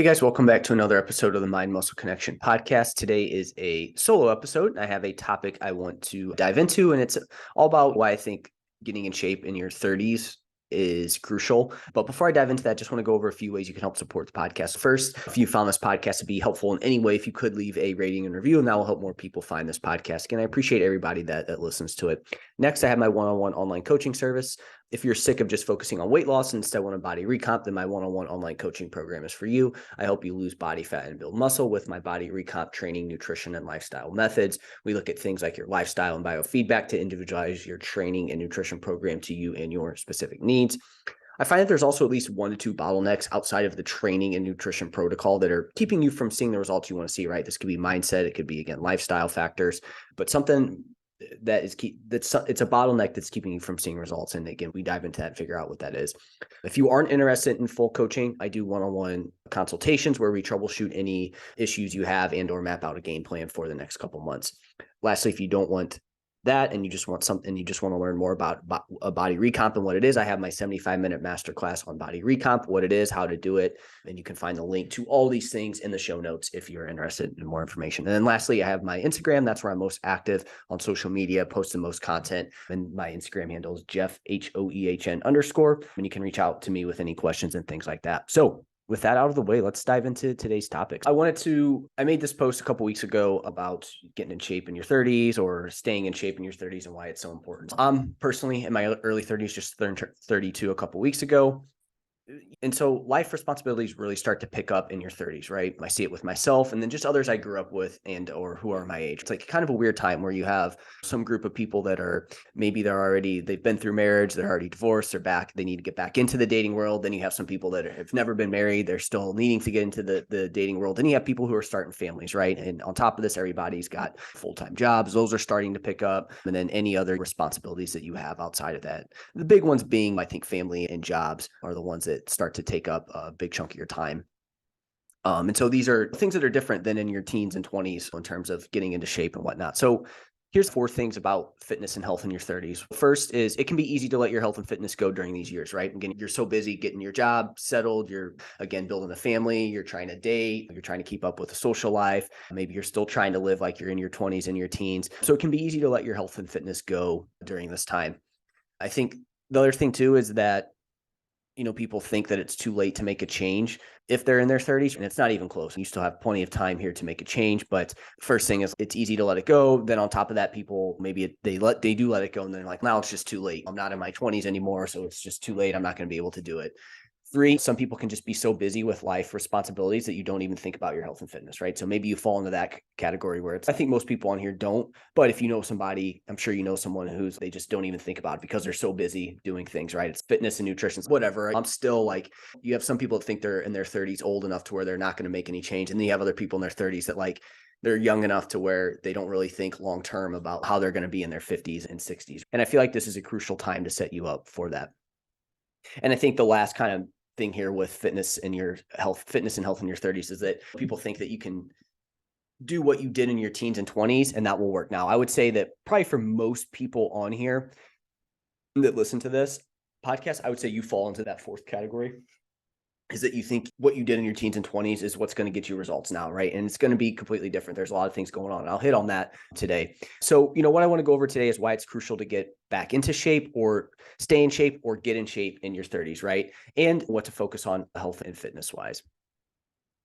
Hey guys, welcome back to another episode of the Mind Muscle Connection podcast. Today is a solo episode. I have a topic I want to dive into, and it's all about why I think getting in shape in your 30s is crucial. But before I dive into that, just want to go over a few ways you can help support the podcast. First, if you found this podcast to be helpful in any way, if you could leave a rating and review, and that will help more people find this podcast. Again, I appreciate everybody that listens to it. Next, I have my one-on-one online coaching service. If you're sick of just focusing on weight loss and instead want a body recomp, then my one-on-one online coaching program is for you. I help you lose body fat and build muscle with my body recomp training, nutrition, and lifestyle methods. We look at things like your lifestyle and biofeedback to individualize your training and nutrition program to you and your specific needs. I find that there's also at least 1 to 2 bottlenecks outside of the training and nutrition protocol that are keeping you from seeing the results you want to see, right? This could be mindset. It could be, again, lifestyle factors, but something that is it's a bottleneck that's keeping you from seeing results. And again, we dive into that and figure out what that is. If you aren't interested in full coaching, I do one-on-one consultations where we troubleshoot any issues you have and or map out a game plan for the next couple months. Lastly, if you don't want that and you just want something, you just want to learn more about a body recomp and what it is, I have my 75-minute masterclass on body recomp, what it is, how to do it. And you can find the link to all these things in the show notes if you're interested in more information. And then lastly, I have my Instagram. That's where I'm most active on social media, post the most content. And my Instagram handle is Jeff, HOEHN_. And you can reach out to me with any questions and things like that. So with that out of the way, let's dive into today's topics. I made this post a couple weeks ago about getting in shape in your 30s or staying in shape in your 30s and why it's so important. I'm personally in my early 30s, just turned 32 a couple weeks ago. And so life responsibilities really start to pick up in your 30s, right? I see it with myself and then just others I grew up with and or who are my age. It's like kind of a weird time where you have some group of people that are maybe they've been through marriage, they're already divorced, they're back, they need to get back into the dating world. Then you have some people that have never been married, they're still needing to get into the dating world. Then you have people who are starting families, right? And on top of this, everybody's got full-time jobs. Those are starting to pick up. And then any other responsibilities that you have outside of that. The big ones being, I think, family and jobs are the ones that start to take up a big chunk of your time. And so these are things that are different than in your teens and 20s in terms of getting into shape and whatnot. So here's 4 things about fitness and health in your 30s. First is it can be easy to let your health and fitness go during these years, right? Again, you're so busy getting your job settled. You're, again, building a family. You're trying to date. You're trying to keep up with a social life. Maybe you're still trying to live like you're in your 20s and your teens. So it can be easy to let your health and fitness go during this time. I think the other thing too is that people think that it's too late to make a change if they're in their 30s, and it's not even close. You still have plenty of time here to make a change. But first thing is it's easy to let it go. Then on top of that, people maybe they do let it go, and they're like, now it's just too late. I'm not in my 20s anymore, so it's just too late. I'm not going to be able to do it. 3, some people can just be so busy with life responsibilities that you don't even think about your health and fitness, right? So maybe you fall into that category where I think most people on here don't, but if you know somebody, I'm sure you know someone they just don't even think about it because they're so busy doing things, right? It's fitness and nutrition, whatever. I'm still like, you have some people that think they're in their 30s old enough to where they're not going to make any change. And then you have other people in their 30s that they're young enough to where they don't really think long-term about how they're going to be in their 50s and 60s. And I feel like this is a crucial time to set you up for that. And I think the last kind of thing here with fitness and health in your 30s is that people think that you can do what you did in your teens and 20s and that will work. Now, I would say that probably for most people on here that listen to this podcast, I would say you fall into that 4th category, is that you think what you did in your teens and 20s is what's going to get you results now, right? And it's going to be completely different. There's a lot of things going on. I'll hit on that today. So, what I want to go over today is why it's crucial to get back into shape or stay in shape or get in shape in your 30s, right? And what to focus on health and fitness wise.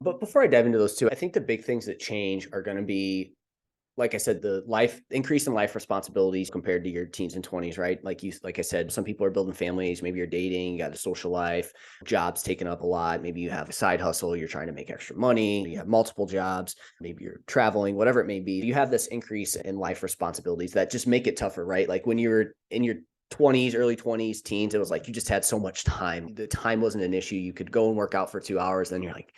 But before I dive into those 2, I think the big things that change are going to be, like I said, the increase in life responsibilities compared to your teens and 20s, right? Like I said, some people are building families, maybe you're dating, you got a social life, jobs taken up a lot. Maybe you have a side hustle, you're trying to make extra money, you have multiple jobs, maybe you're traveling, whatever it may be. You have this increase in life responsibilities that just make it tougher, right? Like when you're in your 20s, early 20s, teens, it was like you just had so much time. The time wasn't an issue. You could go and work out for 2 hours, then you're like,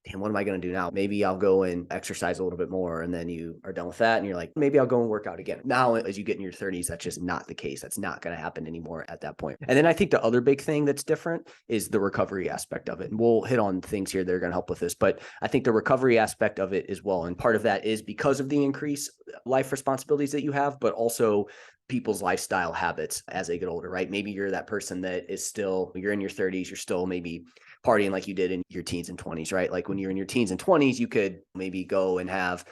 damn, what am I going to do now? Maybe I'll go and exercise a little bit more. And then you are done with that. And you're like, maybe I'll go and work out again. Now, as you get in your 30s, that's just not the case. That's not going to happen anymore at that point. And then I think the other big thing that's different is the recovery aspect of it. And we'll hit on things here that are going to help with this. But I think the recovery aspect of it as well. And part of that is because of the increased life responsibilities that you have, but also people's lifestyle habits as they get older, right? Maybe you're that person that is still, you're in your 30s, you're still maybe partying like you did in your teens and 20s, right? Like when you're in your teens and 20s, you could maybe go and have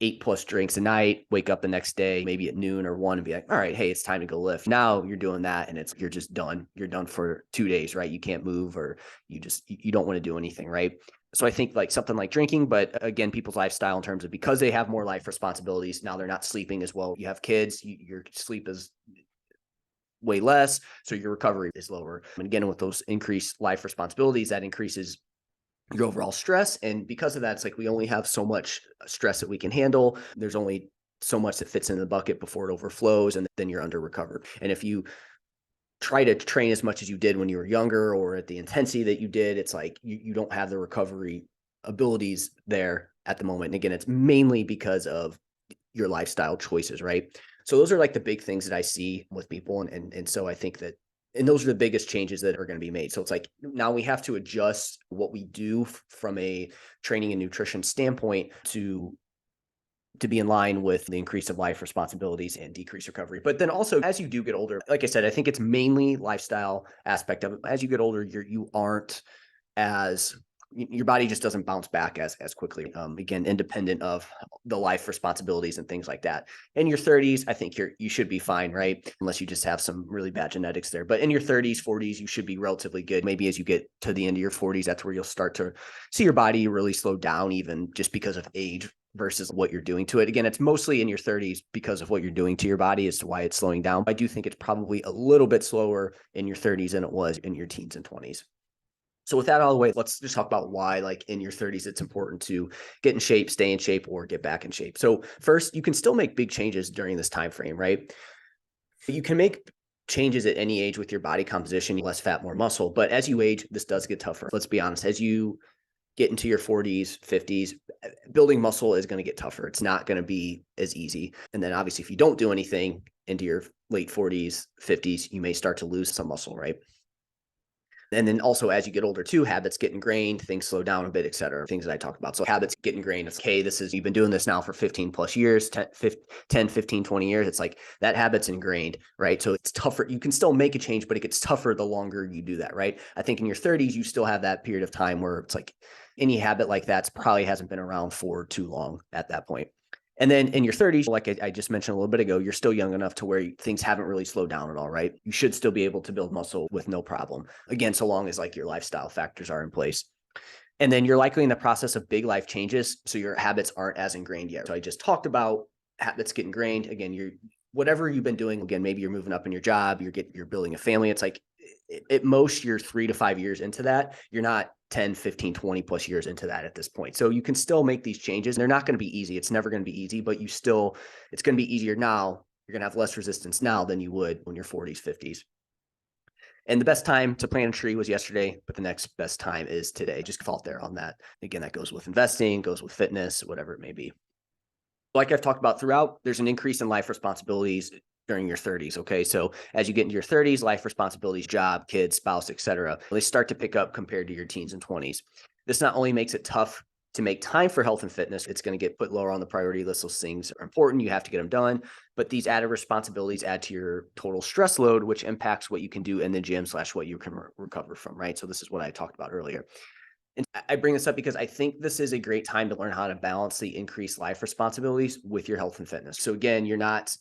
8+ drinks a night, wake up the next day, maybe at noon or 1 and be like, all right, hey, it's time to go lift. Now you're doing that and you're just done. You're done for 2 days, right? You can't move or you don't want to do anything, right? So I think like something like drinking, but again, people's lifestyle in terms of because they have more life responsibilities, now they're not sleeping as well. You have kids, your sleep is way less, so your recovery is lower. And again, with those increased life responsibilities, that increases your overall stress. And because of that, it's like we only have so much stress that we can handle. There's only so much that fits in the bucket before it overflows, and then you're under recovered. And if you try to train as much as you did when you were younger or at the intensity that you did, it's like you don't have the recovery abilities there at the moment. And again, it's mainly because of your lifestyle choices, right? So those are like the big things that I see with people. And so I think that, and those are the biggest changes that are going to be made. So it's like now we have to adjust what we do from a training and nutrition standpoint to be in line with the increase of life responsibilities and decrease recovery. But then also as you do get older, like I said, I think it's mainly lifestyle aspect of it. As you get older, you aren't as, your body just doesn't bounce back as quickly. Again, independent of the life responsibilities and things like that. In your 30s, I think you should be fine, right? Unless you just have some really bad genetics there. But in your 30s, 40s, you should be relatively good. Maybe as you get to the end of your 40s, that's where you'll start to see your body really slow down, even just because of age versus what you're doing to it. Again, it's mostly in your 30s because of what you're doing to your body as to why it's slowing down. I do think it's probably a little bit slower in your 30s than it was in your teens and 20s. So with that out of the way, let's just talk about why, like in your 30s, it's important to get in shape, stay in shape, or get back in shape. So first, you can still make big changes during this time frame, right? You can make changes at any age with your body composition, less fat, more muscle. But as you age, this does get tougher. Let's be honest. As you get into your 40s, 50s, building muscle is going to get tougher. It's not going to be as easy. And then obviously, if you don't do anything into your late 40s, 50s, you may start to lose some muscle, right? And then also as you get older too, habits get ingrained, things slow down a bit, et cetera, things that I talked about. So habits get ingrained. It's okay, you've been doing this now for 15 plus years, 10, 15, 20 years. It's like that habit's ingrained, right? So it's tougher. You can still make a change, but it gets tougher the longer you do that, right? I think in your 30s, you still have that period of time where it's like any habit like that probably hasn't been around for too long at that point. And then in your 30s, like I just mentioned a little bit ago, you're still young enough to where things haven't really slowed down at all, right? You should still be able to build muscle with no problem. Again, so long as like your lifestyle factors are in place. And then you're likely in the process of big life changes. So your habits aren't as ingrained yet. So I just talked about habits get ingrained. Again, whatever you've been doing, again, maybe you're moving up in your job, you're building a family. It's like at most you're 3 to 5 years into that. You're not 10, 15, 20 plus years into that at this point. So you can still make these changes. They're not going to be easy. It's never going to be easy, but it's going to be easier now. You're going to have less resistance now than you would when you're 40s, 50s. And the best time to plant a tree was yesterday, but the next best time is today. Just default there on that. Again, that goes with investing, goes with fitness, whatever it may be. Like I've talked about throughout, there's an increase in life responsibilities during your 30s. Okay. So as you get into your 30s, life responsibilities, job, kids, spouse, etc., they start to pick up compared to your teens and 20s. This not only makes it tough to make time for health and fitness, it's going to get put lower on the priority list. Those things are important. You have to get them done. But these added responsibilities add to your total stress load, which impacts what you can do in the gym / what you can recover from, right? So this is what I talked about earlier. And I bring this up because I think this is a great time to learn how to balance the increased life responsibilities with your health and fitness. So again, you're not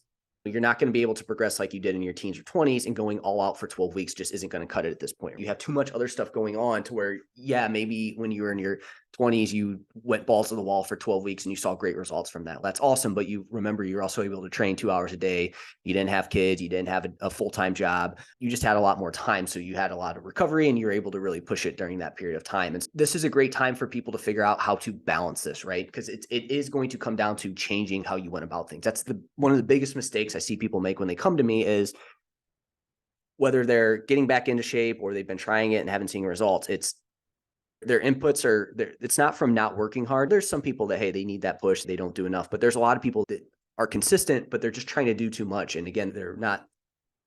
going to be able to progress like you did in your teens or 20s, and going all out for 12 weeks just isn't going to cut it at this point. You have too much other stuff going on to where, yeah, maybe when you were in your 20s, you went balls to the wall for 12 weeks and you saw great results from that. That's awesome. But you remember, you're also able to train 2 hours a day. You didn't have kids. You didn't have a full-time job. You just had a lot more time. So you had a lot of recovery and you're able to really push it during that period of time. And this is a great time for people to figure out how to balance this, right? Because it is going to come down to changing how you went about things. That's one of the biggest mistakes I see people make when they come to me, is whether they're getting back into shape or they've been trying it and haven't seen results. It's their inputs it's not from not working hard. There's some people that, hey, they need that push, they don't do enough, but there's a lot of people that are consistent, but they're just trying to do too much. And again, they're not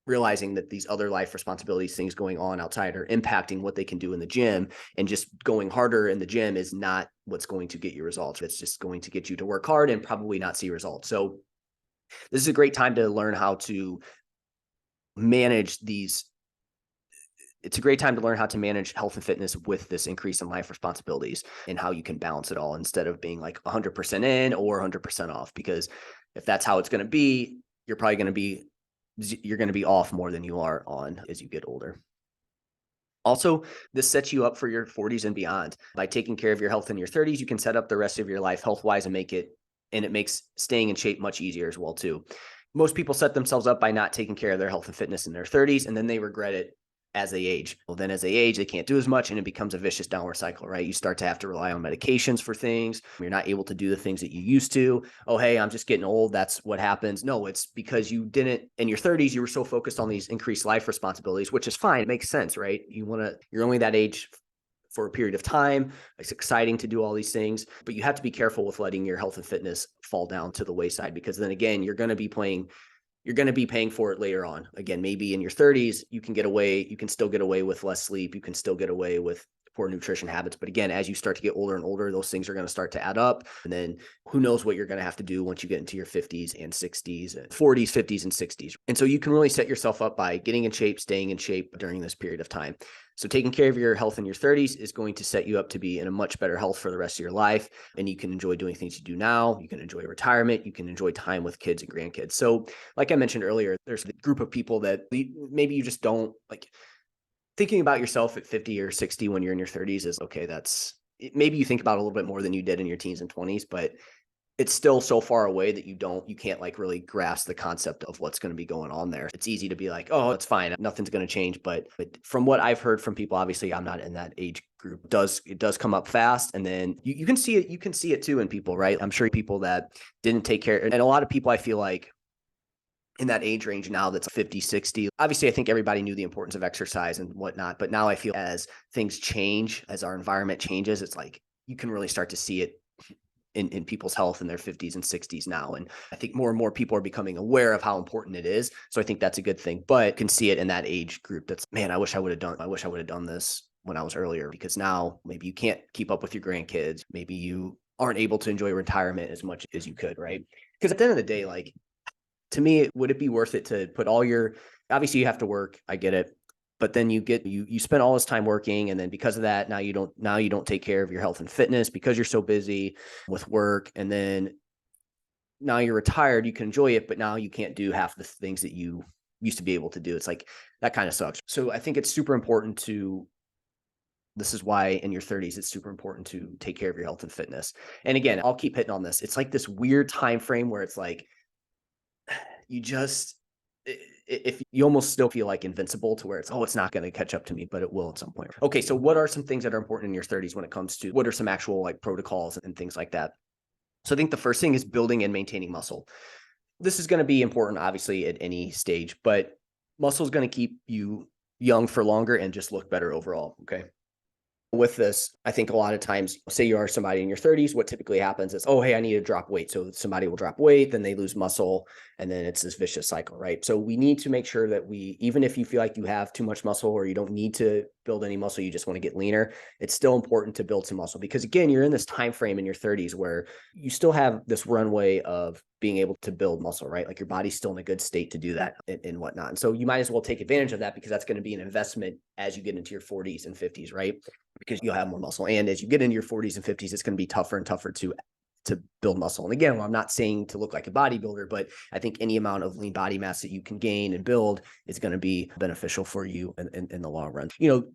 realizing that these other life responsibilities, things going on outside, are impacting what they can do in the gym. And just going harder in the gym is not what's going to get you results. It's just going to get you to work hard and probably not see results. So This is a great time to learn how to manage these. It's a great time to learn how to manage health and fitness with this increase in life responsibilities and how you can balance it all instead of being like 100% in or 100% off. Because if that's how it's going to be, you're probably going to be off more than you are on as you get older. Also, this sets you up for your 40s and beyond. By taking care of your health in your 30s, you can set up the rest of your life health-wise and it makes staying in shape much easier as well too. Most people set themselves up by not taking care of their health and fitness in their 30s, and then they regret it as they age. Well, then as they age, they can't do as much, and it becomes a vicious downward cycle, right? You start to have to rely on medications for things. You're not able to do the things that you used to. Oh, hey, I'm just getting old. That's what happens. No, it's because you didn't, in your 30s, you were so focused on these increased life responsibilities, which is fine. It makes sense, right? You're only that age for a period of time. It's exciting to do all these things, but you have to be careful with letting your health and fitness fall down to the wayside, because then again, you're going to be paying for it later on. Again, maybe in your 30s, you can still get away with less sleep. You can still get away with poor nutrition habits. But again, as you start to get older and older, those things are going to start to add up. And then who knows what you're going to have to do once you get into your 50s and 60s, and 40s, 50s, and 60s. And so you can really set yourself up by getting in shape, staying in shape during this period of time. So taking care of your health in your 30s is going to set you up to be in a much better health for the rest of your life. And you can enjoy doing things you do now. You can enjoy retirement. You can enjoy time with kids and grandkids. So like I mentioned earlier, there's a group of people that maybe you just don't like. Thinking about yourself at 50 or 60 when you're in your 30s is okay. Maybe you think about it a little bit more than you did in your teens and 20s, but it's still so far away that you can't like really grasp the concept of what's going to be going on there. It's easy to be like, oh, it's fine, nothing's going to change. But from what I've heard from people, obviously I'm not in that age group, it does come up fast. And then you can see it too in people, right? I'm sure people that didn't take care, and a lot of people I feel like in that age range now that's 50, 60. Obviously, I think everybody knew the importance of exercise and whatnot, but now I feel as things change, as our environment changes, it's like you can really start to see it in people's health in their 50s and 60s now. And I think more and more people are becoming aware of how important it is. So I think that's a good thing, but can see it in that age group that's, man, I wish I would have done this when I was earlier, because now maybe you can't keep up with your grandkids. Maybe you aren't able to enjoy retirement as much as you could, right? Because at the end of the day, like, to me, would it be worth it to put obviously you have to work, I get it, but then you spend all this time working, and then because of that, now you don't take care of your health and fitness because you're so busy with work, and then now you're retired, you can enjoy it, but now you can't do half the things that you used to be able to do. It's like, that kind of sucks. So I think it's super important this is why in your 30s, it's super important to take care of your health and fitness. And again, I'll keep hitting on this. It's like this weird time frame where it's like, if you almost still feel like invincible, to where it's not going to catch up to me, but it will at some point. Okay, so what are some things that are important in your 30s when it comes to what are some actual like protocols and things like that? So I think the first thing is building and maintaining muscle. This is going to be important, obviously, at any stage, but muscle is going to keep you young for longer and just look better overall. Okay. With this, I think a lot of times, say you are somebody in your 30s, what typically happens is, oh, hey, I need to drop weight. So somebody will drop weight, then they lose muscle, and then it's this vicious cycle, right? So we need to make sure that even if you feel like you have too much muscle or you don't need to build any muscle, you just want to get leaner, it's still important to build some muscle, because again, you're in this time frame in your 30s where you still have this runway of being able to build muscle, right? Like your body's still in a good state to do that and whatnot. And so you might as well take advantage of that, because that's going to be an investment as you get into your 40s and 50s, right? Because you'll have more muscle. And as you get into your 40s and 50s, it's going to be tougher and tougher to build muscle. And again, I'm not saying to look like a bodybuilder, but I think any amount of lean body mass that you can gain and build is going to be beneficial for you in the long run.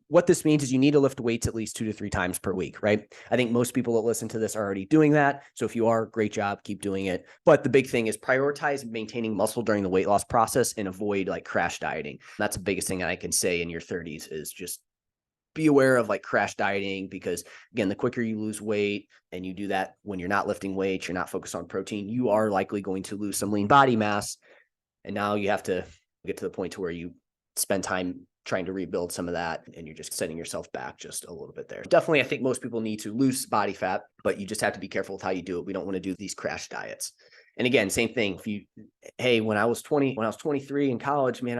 What this means is you need to lift weights at least 2 to 3 times per week, right? I think most people that listen to this are already doing that. So if you are, great job, keep doing it. But the big thing is prioritize maintaining muscle during the weight loss process and avoid like crash dieting. That's the biggest thing that I can say in your 30s is just be aware of like crash dieting, because again, the quicker you lose weight, and you do that when you're not lifting weights, you're not focused on protein, you are likely going to lose some lean body mass. And now you have to get to the point to where you spend time trying to rebuild some of that, and you're just setting yourself back just a little bit there. Definitely, I think most people need to lose body fat, but you just have to be careful with how you do it. We don't want to do these crash diets. And again, same thing. When I was 23 in college, man,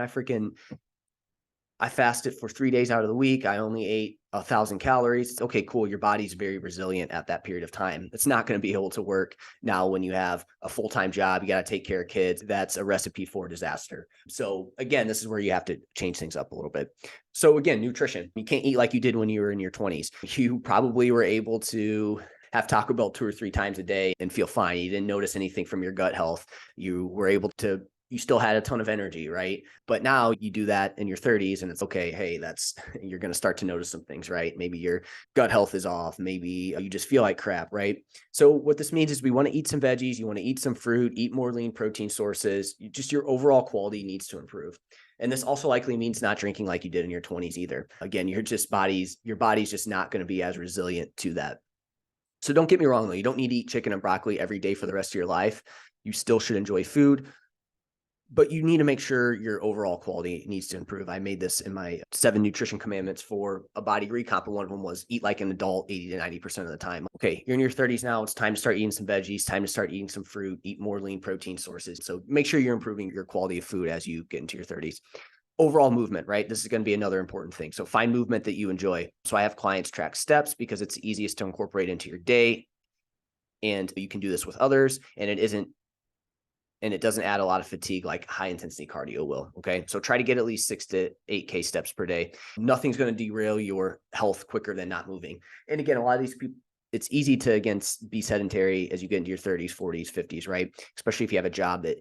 I fasted for 3 days out of the week. I only ate 1,000 calories. Okay, cool. Your body's very resilient at that period of time. It's not going to be able to work now when you have a full-time job. You got to take care of kids. That's a recipe for disaster. So again, this is where you have to change things up a little bit. So again, nutrition. You can't eat like you did when you were in your 20s. You probably were able to have Taco Bell 2 or 3 times a day and feel fine. You didn't notice anything from your gut health. You were able to, you still had a ton of energy, right? But now you do that in your 30s and it's okay. Hey, you're going to start to notice some things, right? Maybe your gut health is off. Maybe you just feel like crap, right? So what this means is we want to eat some veggies. You want to eat some fruit, eat more lean protein sources. Just your overall quality needs to improve. And this also likely means not drinking like you did in your 20s either. Again, your body's just not going to be as resilient to that. So don't get me wrong, though. You don't need to eat chicken and broccoli every day for the rest of your life. You still should enjoy food, but you need to make sure your overall quality needs to improve. I made this in my 7 nutrition commandments for a body recomp. And one of them was eat like an adult 80 to 90% of the time. Okay, you're in your 30s now. It's time to start eating some veggies, time to start eating some fruit, eat more lean protein sources. So make sure you're improving your quality of food as you get into your 30s. Overall movement, right? This is going to be another important thing. So find movement that you enjoy. So I have clients track steps because it's the easiest to incorporate into your day. And you can do this with others. And it doesn't add a lot of fatigue like high intensity cardio will. Okay. So try to get at least 6 to 8K steps per day. Nothing's going to derail your health quicker than not moving. And again, a lot of these people, it's easy to, again, be sedentary as you get into your 30s, 40s, 50s, right? Especially if you have a job that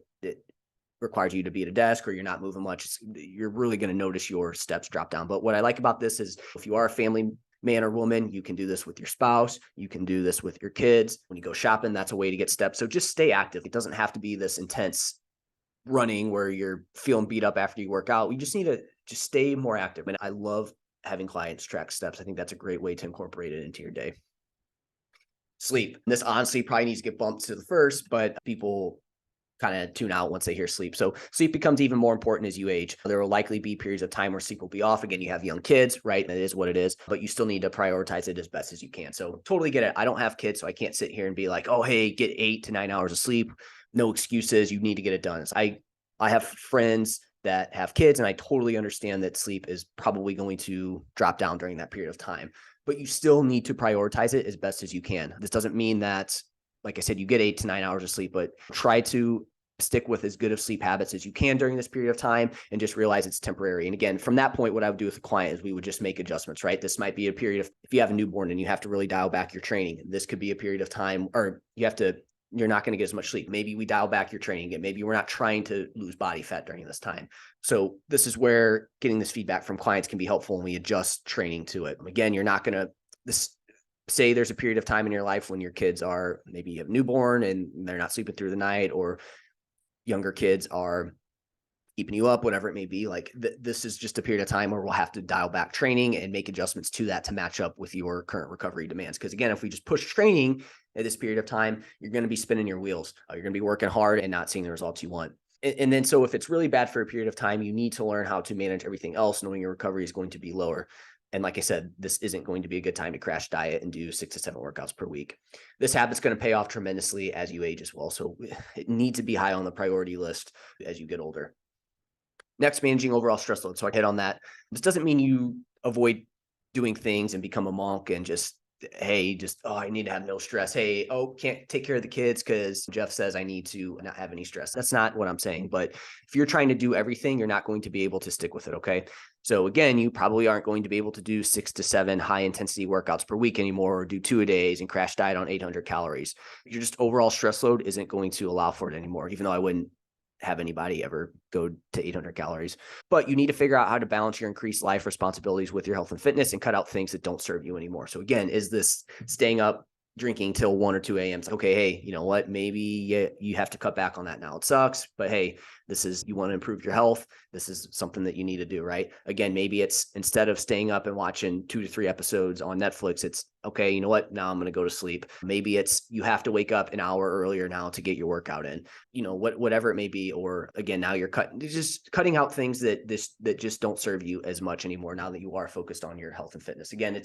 requires you to be at a desk or you're not moving much, you're really going to notice your steps drop down. But what I like about this is if you are a family man or woman, you can do this with your spouse. You can do this with your kids. When you go shopping, that's a way to get steps. So just stay active. It doesn't have to be this intense running where you're feeling beat up after you work out. We just need to just stay more active. And I love having clients track steps. I think that's a great way to incorporate it into your day. Sleep. This honestly probably needs to get bumped to the first, but people kind of tune out once they hear sleep. So sleep becomes even more important as you age. There will likely be periods of time where sleep will be off. Again, you have young kids, right? It is what it is, but you still need to prioritize it as best as you can. So totally get it. I don't have kids, so I can't sit here and be like, oh, hey, get 8 to 9 hours of sleep. No excuses. You need to get it done. I have friends that have kids, and I totally understand that sleep is probably going to drop down during that period of time, but you still need to prioritize it as best as you can. This doesn't mean that, like I said, you get 8 to 9 hours of sleep, but try to stick with as good of sleep habits as you can during this period of time and just realize it's temporary. And again, from that point, what I would do with a client is we would just make adjustments, right? This might be a period of, if you have a newborn and you have to really dial back your training, this could be a period of time, or you're not going to get as much sleep. Maybe we dial back your training again. Maybe we're not trying to lose body fat during this time. So this is where getting this feedback from clients can be helpful, and we adjust training to it. Again, you're not going to, say there's a period of time in your life when your kids are, maybe you have newborn and they're not sleeping through the night, or younger kids are keeping you up, whatever it may be. Like this is just a period of time where we'll have to dial back training and make adjustments to that to match up with your current recovery demands. Because again, if we just push training at this period of time, you're going to be spinning your wheels. You're going to be working hard and not seeing the results you want. And then, so if it's really bad for a period of time, you need to learn how to manage everything else, knowing your recovery is going to be lower. And like I said, this isn't going to be a good time to crash diet and do 6 to 7 workouts per week. This habit's going to pay off tremendously as you age as well. So it needs to be high on the priority list as you get older. Next, managing overall stress load. So I hit on that. This doesn't mean you avoid doing things and become a monk and just, hey, I need to have no stress. Hey, can't take care of the kids because Jeff says I need to not have any stress. That's not what I'm saying. But if you're trying to do everything, you're not going to be able to stick with it. Okay. So again, you probably aren't going to be able to do 6 to 7 high intensity workouts per week anymore, or do 2-a-days and crash diet on 800 calories. Your just overall stress load isn't going to allow for it anymore, even though I wouldn't have anybody ever go to 800 calories. But you need to figure out how to balance your increased life responsibilities with your health and fitness and cut out things that don't serve you anymore. So again, is this staying up drinking till 1 or 2 a.m.? It's like, okay, hey, you know what? Maybe you have to cut back on that now. It sucks, but hey, you want to improve your health. This is something that you need to do, right? Again, maybe it's, instead of staying up and watching 2 to 3 episodes on Netflix, it's okay, you know what? Now I'm going to go to sleep. Maybe it's, you have to wake up an hour earlier now to get your workout in, whatever it may be. Or again, now you're cutting out things that just don't serve you as much anymore now that you are focused on your health and fitness. Again,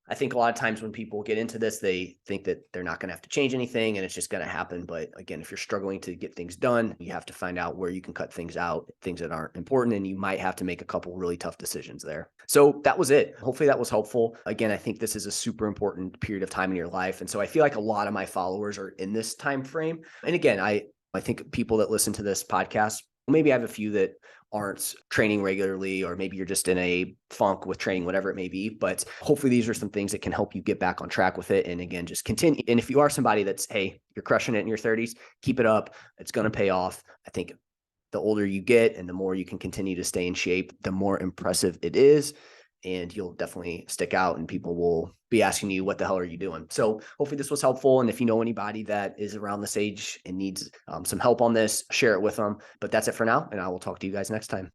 I think a lot of times when people get into this, they think that they're not going to have to change anything and it's just going to happen. But again, if you're struggling to get things done, you have to find out where you can cut things out, things that aren't important, and you might have to make a couple really tough decisions there. So that was it. Hopefully that was helpful. Again, I think this is a super important period of time in your life. And so I feel like a lot of my followers are in this time frame. And again, I think people that listen to this podcast, maybe I have a few that aren't training regularly, or maybe you're just in a funk with training, whatever it may be. But hopefully these are some things that can help you get back on track with it. And again, just continue. And if you are somebody that's, hey, you're crushing it in your 30s, keep it up. It's going to pay off. I think the older you get and the more you can continue to stay in shape, the more impressive it is. And you'll definitely stick out and people will be asking you, what the hell are you doing? So hopefully this was helpful. And if you know anybody that is around this age and needs some help on this, share it with them. But that's it for now. And I will talk to you guys next time.